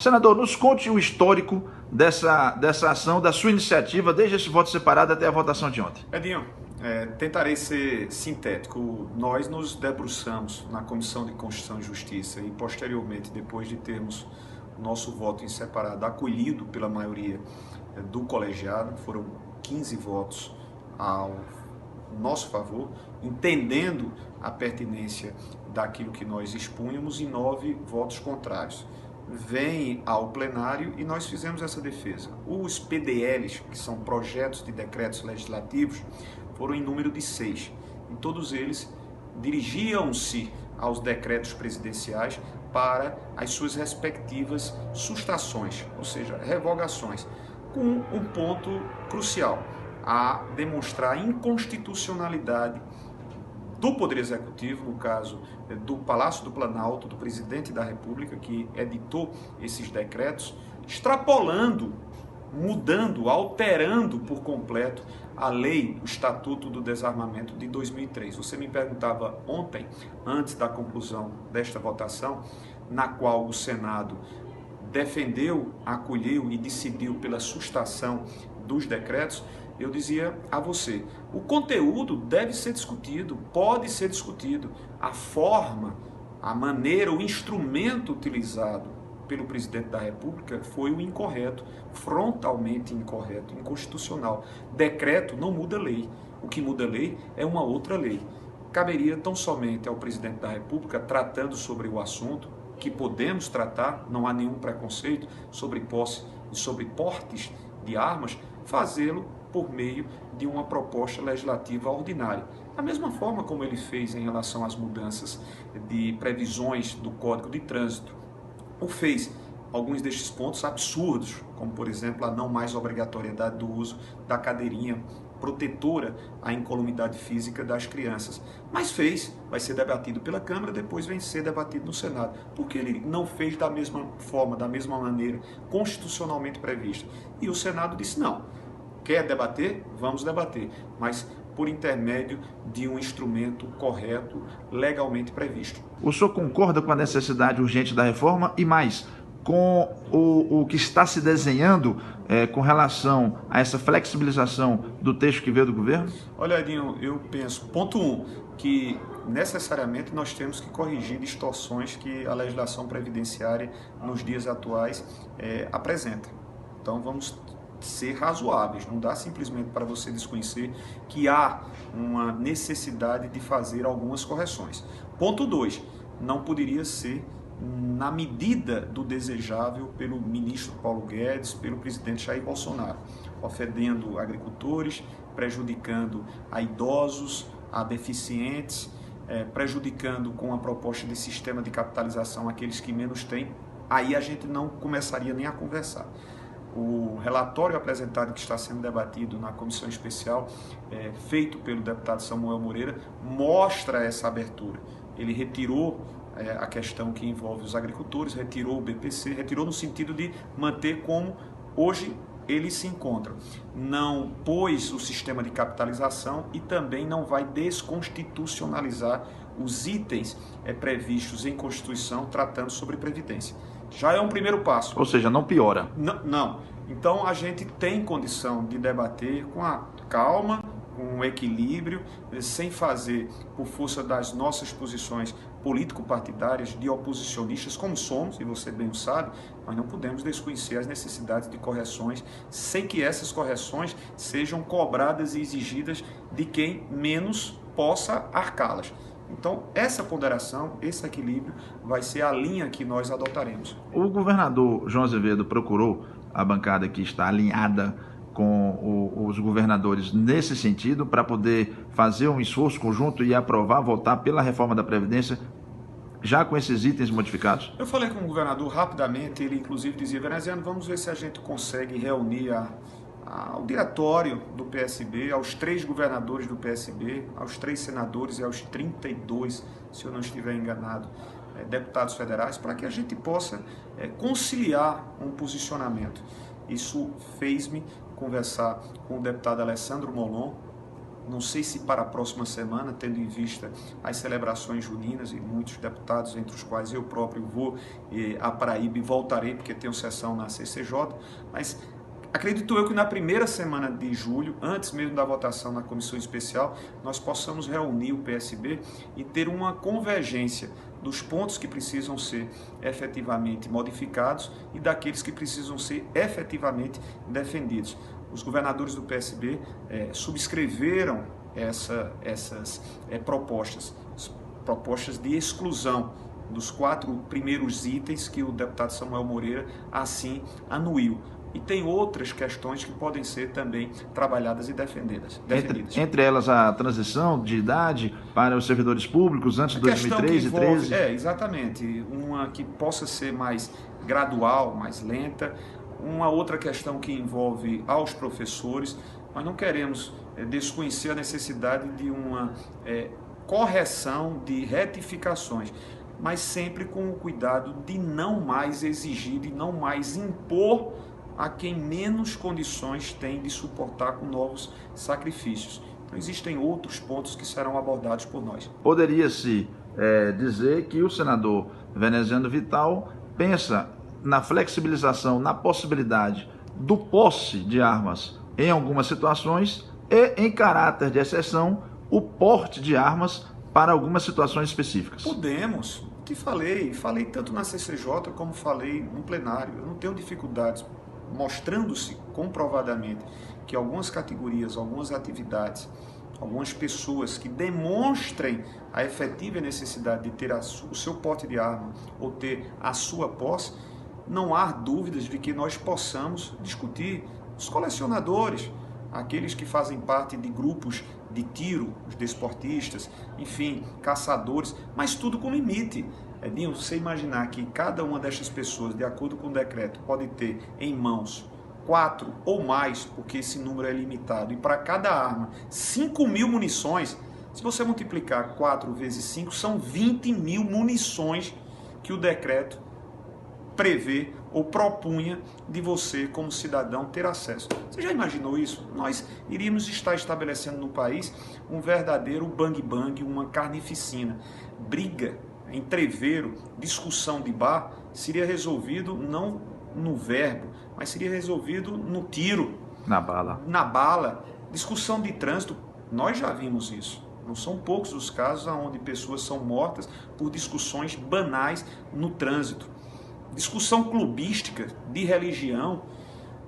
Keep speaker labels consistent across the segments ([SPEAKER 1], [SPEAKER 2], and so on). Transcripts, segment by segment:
[SPEAKER 1] Senador, nos conte o histórico dessa ação, da sua iniciativa, desde esse voto separado até a votação de ontem.
[SPEAKER 2] Edinho, tentarei ser sintético. Nós nos debruçamos na Comissão de Constituição e Justiça e, posteriormente, depois de termos o nosso voto em separado acolhido pela maioria do colegiado, foram 15 votos ao nosso favor, entendendo a pertinência daquilo que nós expunhamos, e 9 votos contrários. Vem ao plenário e nós fizemos essa defesa. Os PDLs, que são projetos de decretos legislativos, foram em número de 6. E todos eles dirigiam-se aos decretos presidenciais para as suas respectivas sustações, ou seja, revogações, com um ponto crucial: a demonstrar a inconstitucionalidade do Poder Executivo, no caso do Palácio do Planalto, do Presidente da República, que editou esses decretos, extrapolando, mudando, alterando por completo a lei, o Estatuto do Desarmamento de 2003. Você me perguntava ontem, antes da conclusão desta votação, na qual o Senado defendeu, acolheu e decidiu pela sustação dos decretos. Eu dizia a você, o conteúdo deve ser discutido, pode ser discutido. A forma, a maneira, o instrumento utilizado pelo presidente da República foi o incorreto, frontalmente incorreto, inconstitucional. Decreto não muda lei. O que muda lei é uma outra lei. Caberia tão somente ao presidente da República, tratando sobre o assunto, que podemos tratar, não há nenhum preconceito sobre posse e sobre portes de armas, fazê-lo por meio de uma proposta legislativa ordinária. Da mesma forma como ele fez em relação às mudanças de previsões do Código de Trânsito, ou fez alguns destes pontos absurdos, como por exemplo a não mais obrigatoriedade do uso da cadeirinha protetora à incolumidade física das crianças. Mas fez, vai ser debatido pela Câmara, depois vem ser debatido no Senado, porque ele não fez da mesma forma, da mesma maneira, constitucionalmente prevista. E o Senado disse não. Quer debater? Vamos debater, mas por intermédio de um instrumento correto, legalmente previsto.
[SPEAKER 1] O senhor concorda com a necessidade urgente da reforma e mais, com o que está se desenhando com relação a essa flexibilização do texto que veio do governo?
[SPEAKER 2] Olha, Edinho, eu penso, ponto 1, que necessariamente nós temos que corrigir distorções que a legislação previdenciária nos dias atuais apresenta. Então vamos ser razoáveis, não dá simplesmente para você desconhecer que há uma necessidade de fazer algumas correções. Ponto 2, não poderia ser na medida do desejável pelo ministro Paulo Guedes, pelo presidente Jair Bolsonaro, ofendendo agricultores, prejudicando a idosos, a deficientes, prejudicando com a proposta de sistema de capitalização aqueles que menos têm. Aí a gente não começaria nem a conversar. O relatório apresentado, que está sendo debatido na comissão especial, feito pelo deputado Samuel Moreira, mostra essa abertura. Ele retirou a questão que envolve os agricultores, retirou o BPC, retirou no sentido de manter como hoje ele se encontra. Não pôs o sistema de capitalização e também não vai desconstitucionalizar os itens previstos em Constituição tratando sobre Previdência. Já é um primeiro passo.
[SPEAKER 1] Ou seja, não piora.
[SPEAKER 2] Não. Então a gente tem condição de debater com a calma, com o equilíbrio, sem fazer, por força das nossas posições político-partidárias, de oposicionistas, como somos, e você bem o sabe, nós não podemos desconhecer as necessidades de correções, sem que essas correções sejam cobradas e exigidas de quem menos possa arcá-las. Então, essa ponderação, esse equilíbrio, vai ser a linha que nós adotaremos.
[SPEAKER 1] O governador João Azevedo procurou a bancada que está alinhada com os governadores nesse sentido, para poder fazer um esforço conjunto e aprovar, votar pela reforma da Previdência, já com esses itens modificados?
[SPEAKER 2] Eu falei com o governador rapidamente, ele inclusive dizia: Veneziano, vamos ver se a gente consegue reunir ao diretório do PSB, aos 3 governadores do PSB, aos 3 senadores e aos 32, se eu não estiver enganado, deputados federais, para que a gente possa conciliar um posicionamento. Isso fez-me conversar com o deputado Alessandro Molon, Não sei se para a próxima semana, tendo em vista as celebrações juninas e muitos deputados, entre os quais eu próprio vou a Paraíba e voltarei, porque tenho sessão na CCJ, mas acredito eu que na primeira semana de julho, antes mesmo da votação na comissão especial, nós possamos reunir o PSB e ter uma convergência dos pontos que precisam ser efetivamente modificados e daqueles que precisam ser efetivamente defendidos. Os governadores do PSB subscreveram essas propostas de exclusão dos 4 primeiros itens que o deputado Samuel Moreira assim anuiu. E tem outras questões que podem ser também trabalhadas e defendidas.
[SPEAKER 1] Entre elas a transição de idade para os servidores públicos antes de 2003 e 2013?
[SPEAKER 2] Exatamente. Uma que possa ser mais gradual, mais lenta. Uma outra questão que envolve aos professores. Nós não queremos desconhecer a necessidade de uma correção, de retificações, mas sempre com o cuidado de não mais exigir, de não mais impor a quem menos condições tem de suportar com novos sacrifícios. Então, existem outros pontos que serão abordados por nós.
[SPEAKER 1] Poderia-se dizer que o senador Veneziano Vital pensa na flexibilização, na possibilidade do posse de armas em algumas situações e, em caráter de exceção, o porte de armas para algumas situações específicas.
[SPEAKER 2] Podemos. Te falei tanto na CCJ como falei no plenário. Eu não tenho dificuldades, mostrando-se comprovadamente que algumas categorias, algumas atividades, algumas pessoas que demonstrem a efetiva necessidade de ter o seu porte de arma ou ter a sua posse, não há dúvidas de que nós possamos discutir. Os colecionadores, aqueles que fazem parte de grupos de tiro, os desportistas, enfim, caçadores, mas tudo com limite. Edinho, você imaginar que cada uma destas pessoas, de acordo com o decreto, pode ter em mãos 4 ou mais, porque esse número é limitado, e para cada arma 5.000 munições, se você multiplicar 4 vezes 5, são 20.000 munições que o decreto prevê ou propunha de você, como cidadão, ter acesso. Você já imaginou isso? Nós iríamos estar estabelecendo no país um verdadeiro bang-bang, uma carnificina. Briga, entrevero, discussão de bar seria resolvido não no verbo, mas seria resolvido no tiro.
[SPEAKER 1] Na bala.
[SPEAKER 2] Na bala. Discussão de trânsito, nós já vimos isso. Não são poucos os casos onde pessoas são mortas por discussões banais no trânsito. Discussão clubística, de religião,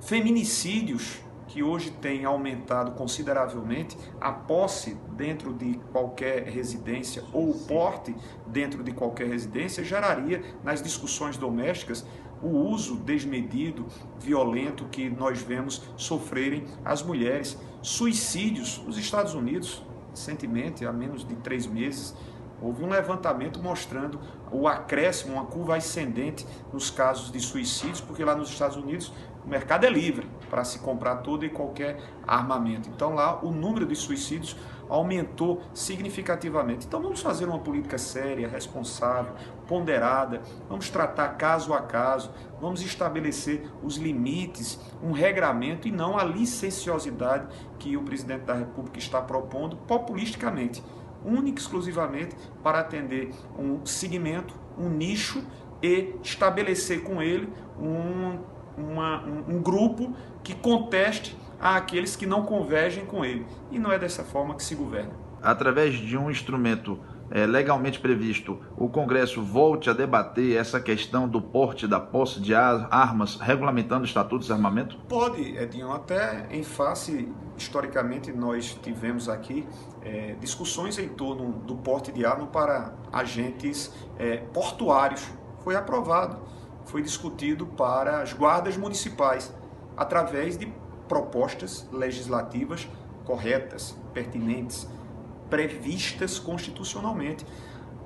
[SPEAKER 2] feminicídios, que hoje tem aumentado consideravelmente, a posse dentro de qualquer residência ou o porte dentro de qualquer residência geraria nas discussões domésticas o uso desmedido, violento que nós vemos sofrerem as mulheres. Suicídios nos Estados Unidos, recentemente, há menos de 3 meses, houve um levantamento mostrando o acréscimo, uma curva ascendente nos casos de suicídios, porque lá nos Estados Unidos o mercado é livre para se comprar todo e qualquer armamento. Então lá o número de suicídios aumentou significativamente. Então vamos fazer uma política séria, responsável, ponderada, vamos tratar caso a caso, vamos estabelecer os limites, um regramento e não a licenciosidade que o presidente da República está propondo populisticamente, única e exclusivamente para atender um segmento, um nicho e estabelecer com ele um grupo que conteste àqueles que não convergem com ele. E não é dessa forma que se governa.
[SPEAKER 1] Através de um instrumento legalmente previsto, o Congresso volte a debater essa questão do porte da posse de armas, regulamentando estatutos de armamento?
[SPEAKER 2] Pode, Edinho, até em face, historicamente, nós tivemos aqui discussões em torno do porte de arma para agentes portuários. Foi aprovado, foi discutido para as guardas municipais, através de propostas legislativas corretas, pertinentes, previstas constitucionalmente.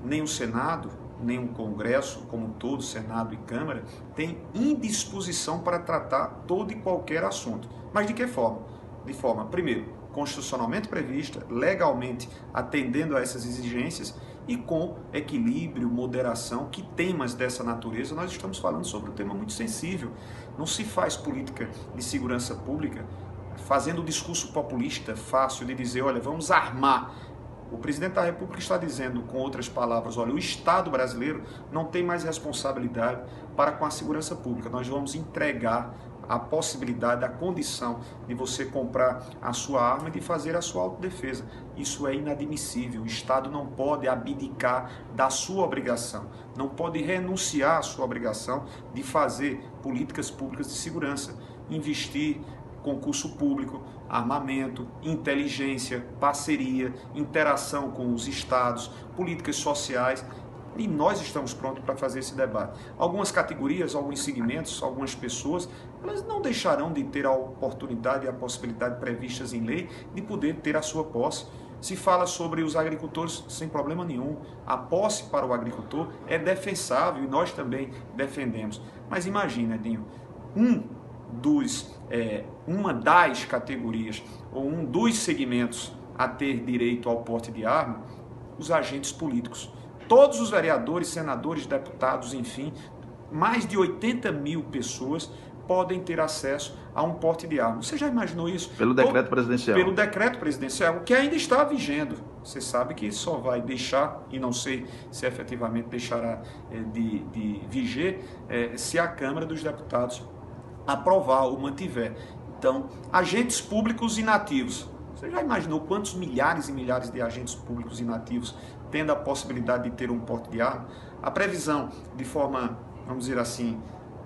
[SPEAKER 2] Nem o Senado, nem o Congresso, como todo, Senado e Câmara, tem indisposição para tratar todo e qualquer assunto. Mas de que forma? De forma, primeiro, constitucionalmente prevista, legalmente atendendo a essas exigências e com equilíbrio, moderação, que temas dessa natureza nós estamos falando sobre um tema muito sensível. Não se faz política de segurança pública fazendo o discurso populista fácil de dizer, olha, vamos armar. O presidente da República está dizendo, com outras palavras, olha, o Estado brasileiro não tem mais responsabilidade para com a segurança pública. Nós vamos entregar a possibilidade, a condição de você comprar a sua arma e de fazer a sua autodefesa. Isso é inadmissível. O Estado não pode abdicar da sua obrigação, não pode renunciar à sua obrigação de fazer políticas públicas de segurança, investir concurso público, armamento, inteligência, parceria, interação com os estados, políticas sociais, e nós estamos prontos para fazer esse debate. Algumas categorias, alguns segmentos, algumas pessoas, elas não deixarão de ter a oportunidade e a possibilidade previstas em lei de poder ter a sua posse. Se fala sobre os agricultores, sem problema nenhum. A posse para o agricultor é defensável e nós também defendemos. Mas imagina, Edinho, uma das categorias ou um dos segmentos a ter direito ao porte de arma, os agentes políticos. Todos os vereadores, senadores, deputados, enfim, mais de 80 mil pessoas podem ter acesso a um porte de arma. Você já imaginou isso?
[SPEAKER 1] Pelo decreto presidencial.
[SPEAKER 2] Pelo decreto presidencial, que ainda está vigendo. Você sabe que só vai deixar, e não sei se efetivamente deixará de viger, se a Câmara dos Deputados aprovar ou mantiver. Então, agentes públicos inativos. Você já imaginou quantos milhares e milhares de agentes públicos inativos tendo a possibilidade de ter um porte de arma? A previsão, de forma, vamos dizer assim,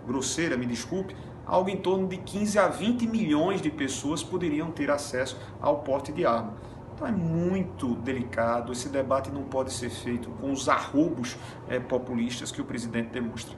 [SPEAKER 2] grosseira, me desculpe, algo em torno de 15 a 20 milhões de pessoas poderiam ter acesso ao porte de arma. Então é muito delicado, esse debate não pode ser feito com os arroubos populistas que o presidente demonstra.